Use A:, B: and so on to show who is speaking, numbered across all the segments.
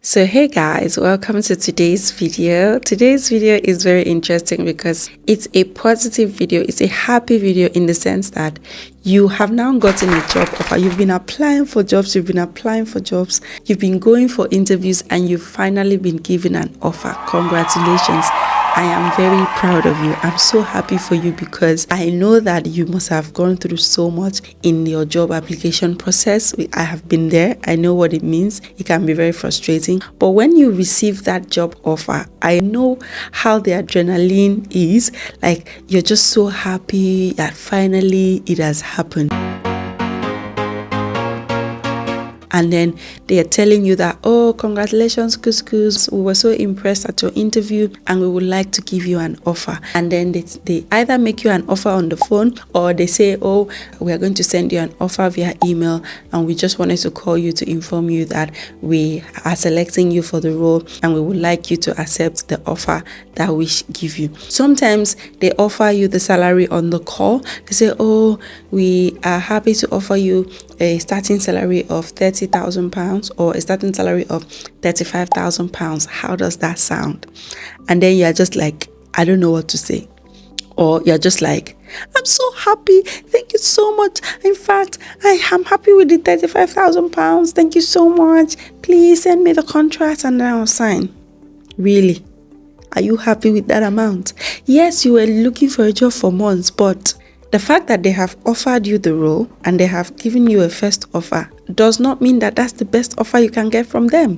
A: So hey guys, welcome to today's video. Today's video is very interesting because it's a positive video. It's a happy video in the sense that you have now gotten a job offer. You've been applying for jobs, you've been going for interviews, and you've finally been given an offer. Congratulations. I am very proud of you. I'm so happy for you because I know that you must have gone through so much in your job application process. I have been there. I know what it means. It can be very frustrating. But when you receive that job offer, I know how the adrenaline is. Like, you're just so happy that finally it has happened. And then they are telling you that, oh, congratulations, Couscous. We were so impressed at your interview and we would like to give you an offer. And then they either make you an offer on the phone or they say, oh, we are going to send you an offer via email. And we just wanted to call you to inform you that we are selecting you for the role and we would like you to accept the offer that we give you. Sometimes they offer you the salary on the call. They say, oh, we are happy to offer you a starting salary of £30,000 or a starting salary of £35,000. How does that sound? And then you're just like, I don't know what to say. Or you're just like, I'm so happy. Thank you so much. In fact, I am happy with the £35,000. Thank you so much. Please send me the contract and then I'll sign. Really? Are you happy with that amount? Yes, you were looking for a job for months, but the fact that they have offered you the role and they have given you a first offer does not mean that that's the best offer you can get from them.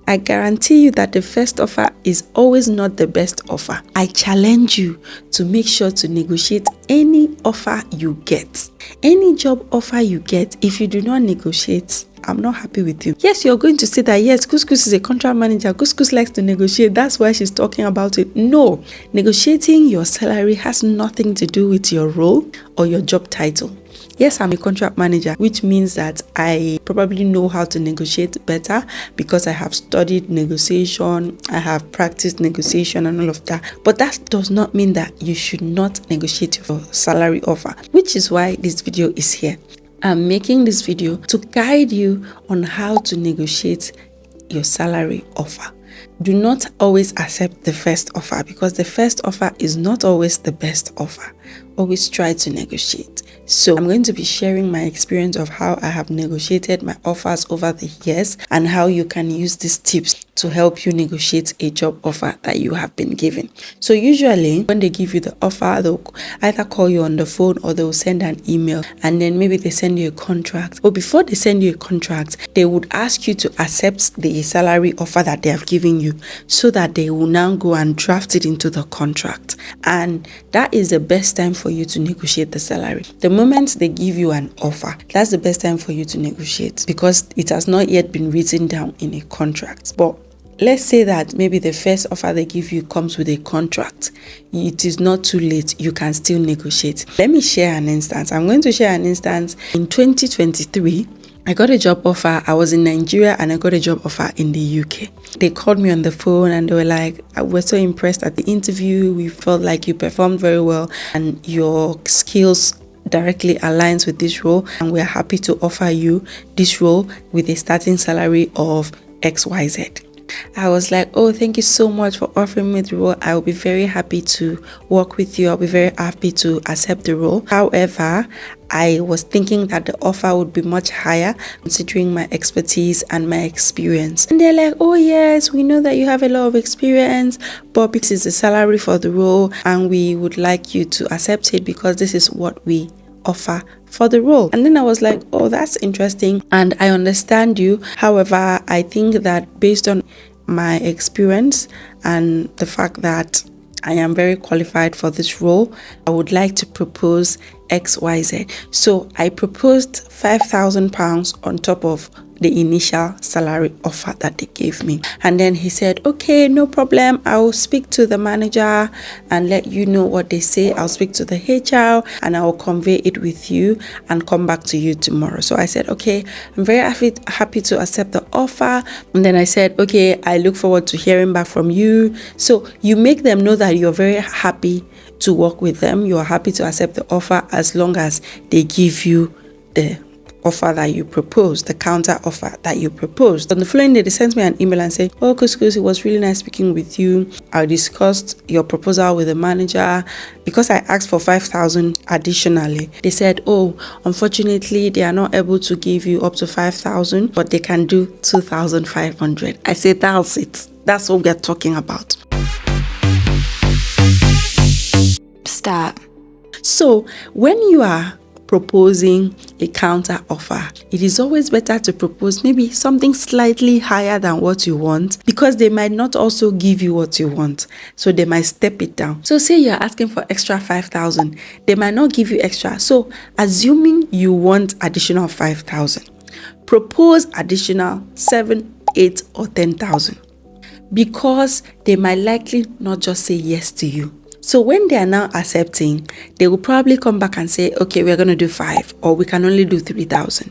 A: I guarantee you that the first offer is always not the best offer. I challenge you to make sure to negotiate any offer you get. Any job offer you get, if you do not negotiate, I'm not happy with you. Yes, you're going to say that, yes, Couscous is a contract manager. Couscous likes to negotiate. That's why she's talking about it. No, negotiating your salary has nothing to do with your role or your job title. Yes, I'm a contract manager, which means that I probably know how to negotiate better because I have studied negotiation, I have practiced negotiation and all of that. But that does not mean that you should not negotiate your salary offer, which is why this video is here. I'm making this video to guide you on how to negotiate your salary offer. Do not always accept the first offer because the first offer is not always the best offer. Always try to negotiate. So I'm going to be sharing my experience of how I have negotiated my offers over the years and how you can use these tips to help you negotiate a job offer that you have been given. So usually when they give you the offer, they'll either call you on the phone or they'll send an email and then maybe they send you a contract. But before they send you a contract, they would ask you to accept the salary offer that they have given you so that they will now go and draft it into the contract. And that is the best time for you to negotiate the salary. The moment they give you an offer, that's the best time for you to negotiate because it has not yet been written down in a contract. But let's say that maybe the first offer they give you comes with a contract. It is not too late. You can still negotiate. Let me share an instance. I'm going to share an instance. In 2023, I got a job offer. I was in Nigeria and I got a job offer in the UK. They called me on the phone and they were like, we're so impressed at the interview. We felt like you performed very well and your skills directly aligns with this role. And we're happy to offer you this role with a starting salary of XYZ. I was like, oh, thank you so much for offering me the role. I will be very happy to work with you. I'll be very happy to accept the role. However, I was thinking that the offer would be much higher considering my expertise and my experience. And they're like, oh yes, we know that you have a lot of experience, but this is the salary for the role and we would like you to accept it because this is what we offer for the role. And then I was like, oh, that's interesting and I understand you. However, I think that based on my experience and the fact that I am very qualified for this role, I would like to propose XYZ. So I proposed £5,000 on top of the initial salary offer that they gave me. And then he said, okay, no problem. I will speak to the manager and let you know what they say. I'll speak to the HR and I will convey it with you and come back to you tomorrow. So I said, okay, I'm very happy to accept the offer. And then I said, okay, I look forward to hearing back from you. So you make them know that you're very happy to work with them. You're happy to accept the offer as long as they give you the offer that you proposed, the counter offer that you proposed. On the following day, they sent me an email and said, "Oh, Couscous, it was really nice speaking with you. I discussed your proposal with the manager because I asked for 5,000 additionally. They said, oh, unfortunately, they are not able to give you up to 5,000, but they can do 2,500. I said, that's it. That's what we're talking about.
B: Stop.
A: So when you are proposing a counter offer, it is always better to propose maybe something slightly higher than what you want, because they might not also give you what you want, so they might step it down. So say you're asking for extra 5,000, they might not give you extra. So assuming you want additional 5,000, propose additional 7, 8 or 10,000, because they might likely not just say yes to you. So when they are now accepting, they will probably come back and say, okay, we're going to do 5, or we can only do 3,000.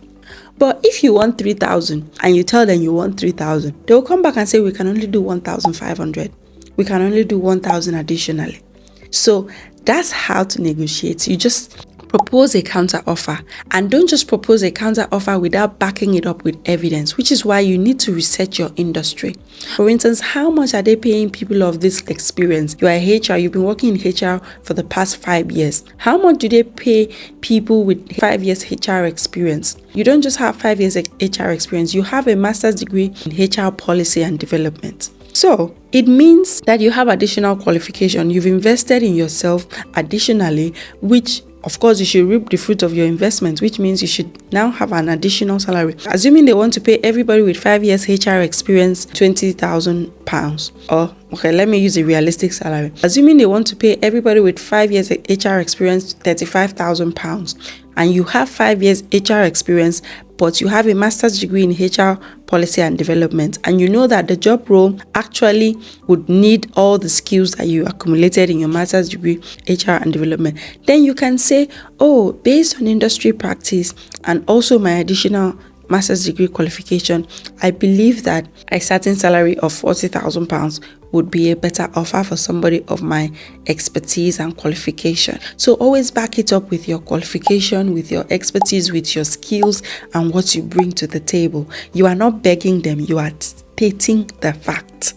A: But if you want 3,000 and you tell them you want 3,000, they will come back and say, we can only do 1,500. We can only do 1,000 additionally. So that's how to negotiate. You just propose a counter offer, and don't just propose a counter offer without backing it up with evidence, which is why you need to research your industry. For instance, how much are they paying people of this experience? You are HR, you've been working in HR for the past 5 years. How much do they pay people with 5 years HR experience? You don't just have 5 years HR experience, you have a master's degree in HR policy and development. So it means that you have additional qualification. You've invested in yourself additionally, which of course you should reap the fruit of your investment, which means you should now have an additional salary. Assuming they want to pay everybody with 5 years HR experience £20,000, or okay, let me use a realistic salary. Assuming they want to pay everybody with 5 years HR experience £35,000, and you have 5 years HR experience, but you have a master's degree in HR policy and development, and you know that the job role actually would need all the skills that you accumulated in your master's degree HR and development, then you can say, oh, based on industry practice and also my additional master's degree qualification, I believe that a certain salary of £40,000 would be a better offer for somebody of my expertise and qualification. So always back it up with your qualification, with your expertise, with your skills and what you bring to the table. You are not begging them, you are stating the fact.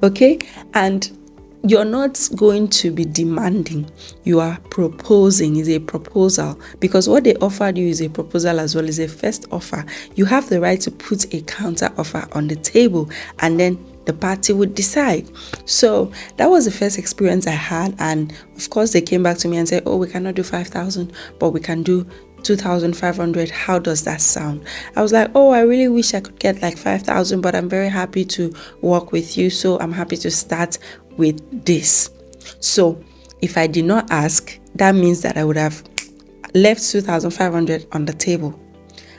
A: Okay? And you're not going to be demanding, you are proposing. Is a proposal, because what they offered you is a proposal as well as a first offer. You have the right to put a counter offer on the table, and then the party would decide. So that was the first experience I had, and of course they came back to me and said, oh, we cannot do 5,000, but we can do 2,500. How does that sound? I was like, oh, I really wish I could get like 5,000, but I'm very happy to work with you, so I'm happy to start with this. So if I did not ask, that means that I would have left 2,500 on the table.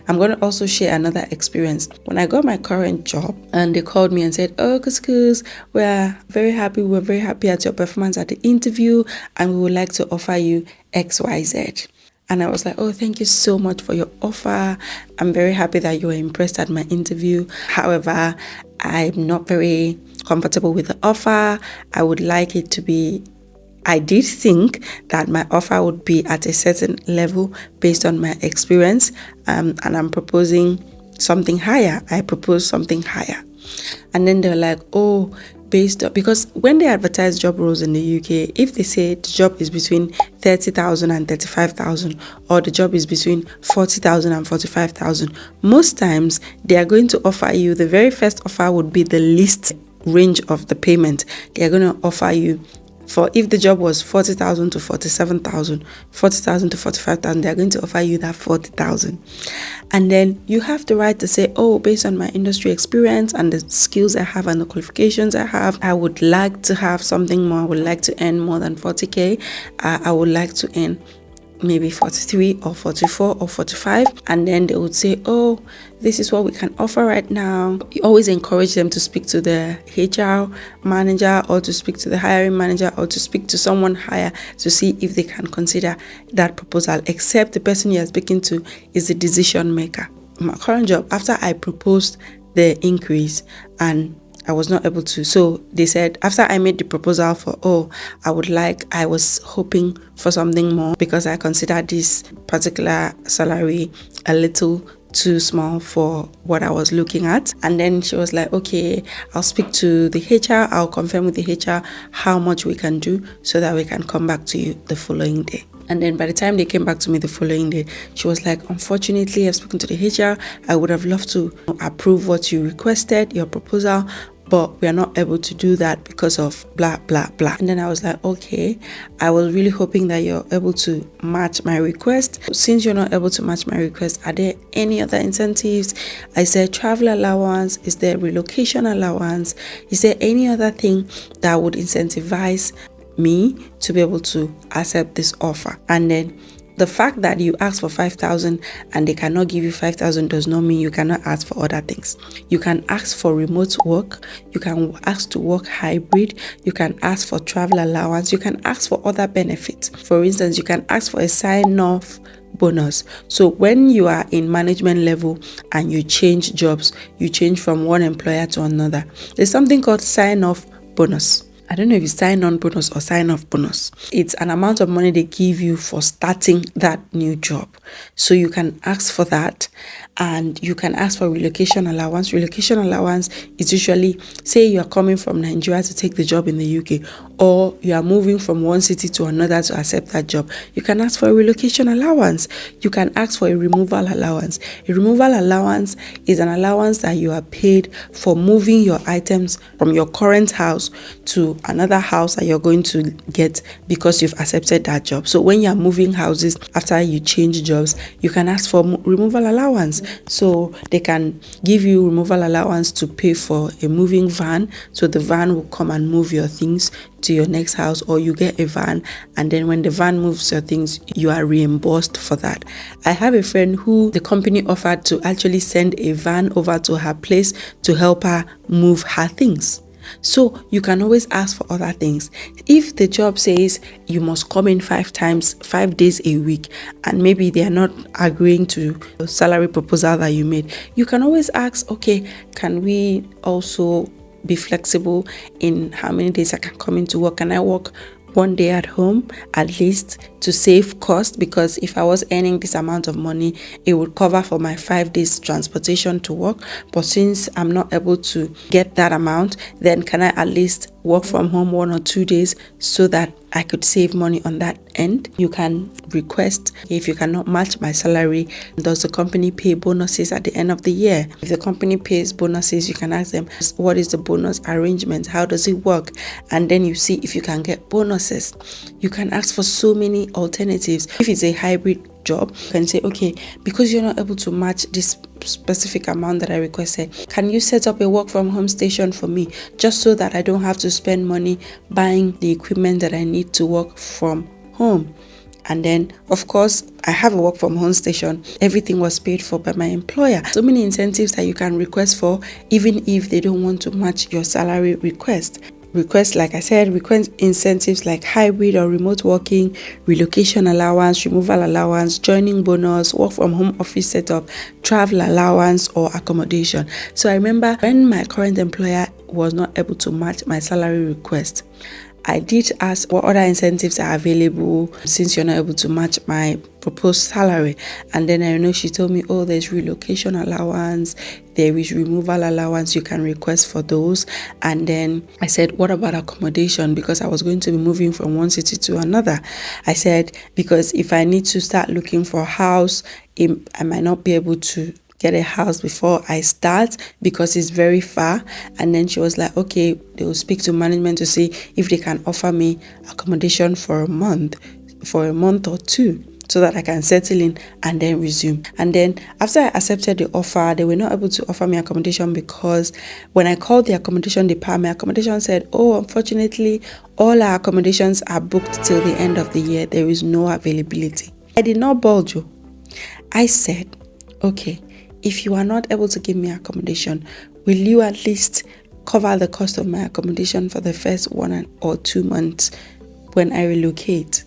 A: I'm going to also share another experience. When I got my current job and they called me and said, oh, Couscous, we're very happy at your performance at the interview, and we would like to offer you XYZ. And I was like, oh, thank you so much for your offer. I'm very happy that you were impressed at my interview. However, I'm not very comfortable with the offer. I would like it to be, I did think that my offer would be at a certain level based on my experience, and I'm proposing something higher. I proposed something higher. And then they're like, oh, based on, because when they advertise job roles in the UK, if they say the job is between 30,000 and 35,000, or the job is between 40,000 and 45,000, most times they are going to offer you, the very first offer would be the least range of the payment. They are going to offer you, for if the job was 40,000 to 47,000, 40,000 to 45,000, they're going to offer you that 40,000. And then you have the right to say, oh, based on my industry experience and the skills I have and the qualifications I have, I would like to have something more. I would like to earn more than 40K. I would like to earn maybe 43 or 44 or 45. And then they would say, oh, this is what we can offer right now. You always encourage them to speak to the HR manager, or to speak to the hiring manager, or to speak to someone higher to see if they can consider that proposal, except the person you are speaking to is the decision maker. My current job, after I proposed the increase and I was not able to. So they said, after I made the proposal for, I was hoping for something more because I considered this particular salary a little too small for what I was looking at. And then she was like, okay, I'll speak to the HR. I'll confirm with the HR how much we can do so that we can come back to you the following day. And then by the time they came back to me the following day, she was like, unfortunately, I've spoken to the HR. I would have loved to approve what you requested, your proposal, but we are not able to do that because of blah, blah, blah. And then I was like, okay, I was really hoping that you're able to match my request. Since you're not able to match my request, are there any other incentives? Is there travel allowance? Is there relocation allowance? Is there any other thing that would incentivize me to be able to accept this offer? And then the fact that you ask for 5,000 and they cannot give you 5,000 does not mean you cannot ask for other things. You can ask for remote work. You can ask to work hybrid. You can ask for travel allowance. You can ask for other benefits. For instance, you can ask for a sign-off bonus. So when you are in management level and you change jobs, you change from one employer to another, there's something called sign-off bonus. I don't know if it's sign-on bonus or sign-off bonus. It's an amount of money they give you for starting that new job. So you can ask for that, and you can ask for relocation allowance. Relocation allowance is usually, say you are coming from Nigeria to take the job in the UK, or you are moving from one city to another to accept that job. You can ask for a relocation allowance. You can ask for a removal allowance. A removal allowance is an allowance that you are paid for moving your items from your current house to another house that you're going to get because you've accepted that job. So when you're moving houses after you change jobs, you can ask for removal allowance. So they can give you removal allowance to pay for a moving van, so the van will come and move your things to your next house, or you get a van and then when the van moves your things, you are reimbursed for that. I have a friend who the company offered to actually send a van over to her place to help her move her things. So you can always ask for other things. If the job says you must come in 5 days a week, and maybe they are not agreeing to the salary proposal that you made, you can always ask, okay, can we also be flexible in how many days I can come into work? Can I work one day at home at least to save cost? Because if I was earning this amount of money, it would cover for my 5 days transportation to work. But since I'm not able to get that amount, then can I at least work from home 1 or 2 days so that I could save money on that end? You can request, if you cannot match my salary, does the company pay bonuses at the end of the year? If the company pays bonuses, you can ask them, what is the bonus arrangement? How does it work? And then you see if you can get bonuses. You can ask for so many alternatives. If it's a hybrid job, you can say, okay, because you're not able to match this specific amount that I requested, can you set up a work from home station for me, just so that I don't have to spend money buying the equipment that I need to work from home? And then, of course, I have a work from home station. Everything was paid for by my employer. So many incentives that you can request for, even if they don't want to match your salary request. Like I said, request incentives like hybrid or remote working, relocation allowance, removal allowance, joining bonus, work from home office setup, travel allowance, or accommodation. So I remember when my current employer was not able to match my salary request, I did ask what other incentives are available since you're not able to match my proposed salary. And then I know she told me, oh, there's relocation allowance, there is removal allowance, you can request for those. And then I said, what about accommodation? Because I was going to be moving from one city to another. I said, because if I need to start looking for a house, I might not be able to get a house before I start because it's very far. And then she was like, okay, they will speak to management to see if they can offer me accommodation for a month or 2, so that I can settle in and then resume. And then after I accepted the offer, they were not able to offer me accommodation because when I called the accommodation department, accommodation said, oh, unfortunately, all our accommodations are booked till the end of the year. There is no availability. I did not bulge you. I said, okay, if you are not able to give me accommodation, will you at least cover the cost of my accommodation for the first 1 or 2 months when I relocate?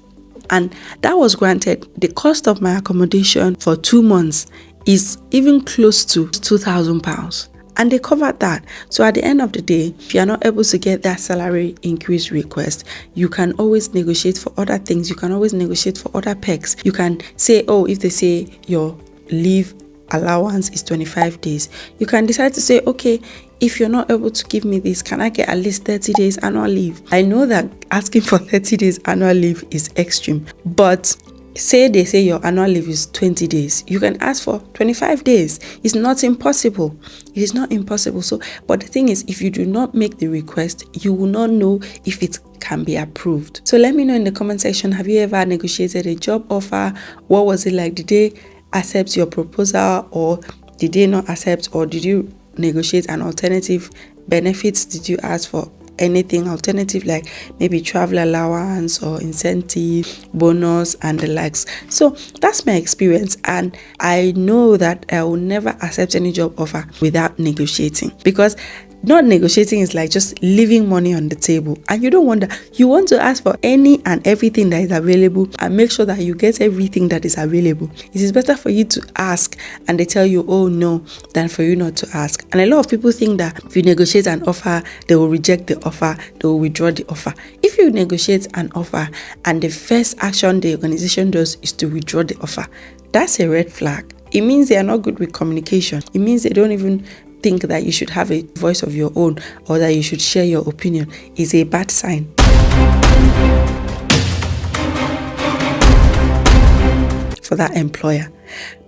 A: And that was granted. The cost of my accommodation for 2 months is even close to £2,000. And they covered that. So at the end of the day, if you're not able to get that salary increase request, you can always negotiate for other things. You can always negotiate for other perks. You can say, oh, if they say your leave allowance is 25 days, you can decide to say, okay, if you're not able to give me this, can I get at least 30 days annual leave? I know that asking for 30 days annual leave is extreme, but say they say your annual leave is 20 days, you can ask for 25 days. It's not impossible. It is not impossible. So, but the thing is, if you do not make the request, you will not know if it can be approved. So let me know in the comment section, have you ever negotiated a job offer? What was it like? Did they accept your proposal, or did they not accept, or did you negotiate an alternative benefits? Did you ask for anything alternative, like maybe travel allowance or incentive, bonus, and the likes? So that's my experience, and I know that I will never accept any job offer without negotiating, because not negotiating is like just leaving money on the table, and you don't want that. You want to ask for any and everything that is available and make sure that you get everything that is available. It is better for you to ask and they tell you, oh no, than for you not to ask. And a lot of people think that if you negotiate an offer, they will reject the offer, they will withdraw the offer. If you negotiate an offer and the first action the organization does is to withdraw the offer, that's a red flag. It means they are not good with communication. It means they don't even think that you should have a voice of your own, or that you should share your opinion. Is a bad sign for that employer.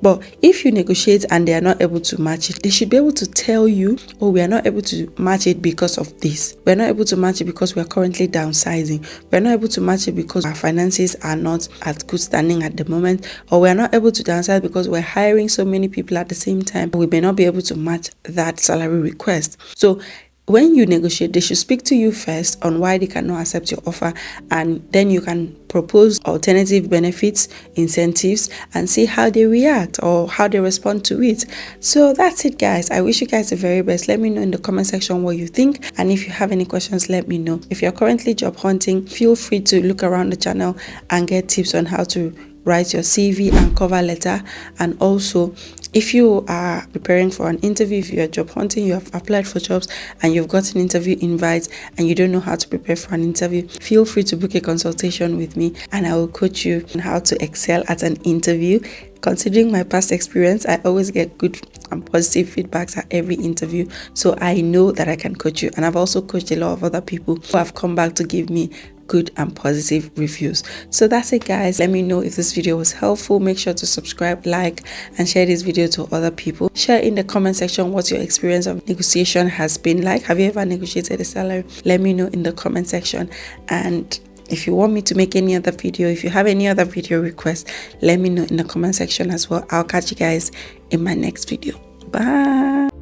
A: But if you negotiate and they are not able to match it, they should be able to tell you, oh, we are not able to match it because of this. We're not able to match it because we are currently downsizing. We're not able to match it because our finances are not at good standing at the moment. Or we're not able to downsize because we're hiring so many people at the same time. We may not be able to match that salary request. So when you negotiate, they should speak to you first on why they cannot accept your offer, and then you can propose alternative benefits, incentives, and see how they react or how they respond to it. So that's it, guys. I wish you guys the very best. Let me know in the comment section what you think, and if you have any questions, let me know. If you're currently job hunting, feel free to look around the channel and get tips on how to write your CV and cover letter. And also, if you are preparing for an interview, if you are job hunting, you have applied for jobs and you've gotten interview invites and you don't know how to prepare for an interview, feel free to book a consultation with me and I will coach you on how to excel at an interview. Considering my past experience, I always get good and positive feedbacks at every interview, so I know that I can coach you. And I've also coached a lot of other people who have come back to give me good and positive reviews. So that's it, guys. Let me know if this video was helpful. Make sure to subscribe, like, and share this video to other people. Share in the comment section what your experience of negotiation has been like. Have you ever negotiated a salary? Let me know in the comment section. And if you want me to make any other video, if you have any other video requests, let me know in the comment section as well. I'll catch you guys in my next video. Bye.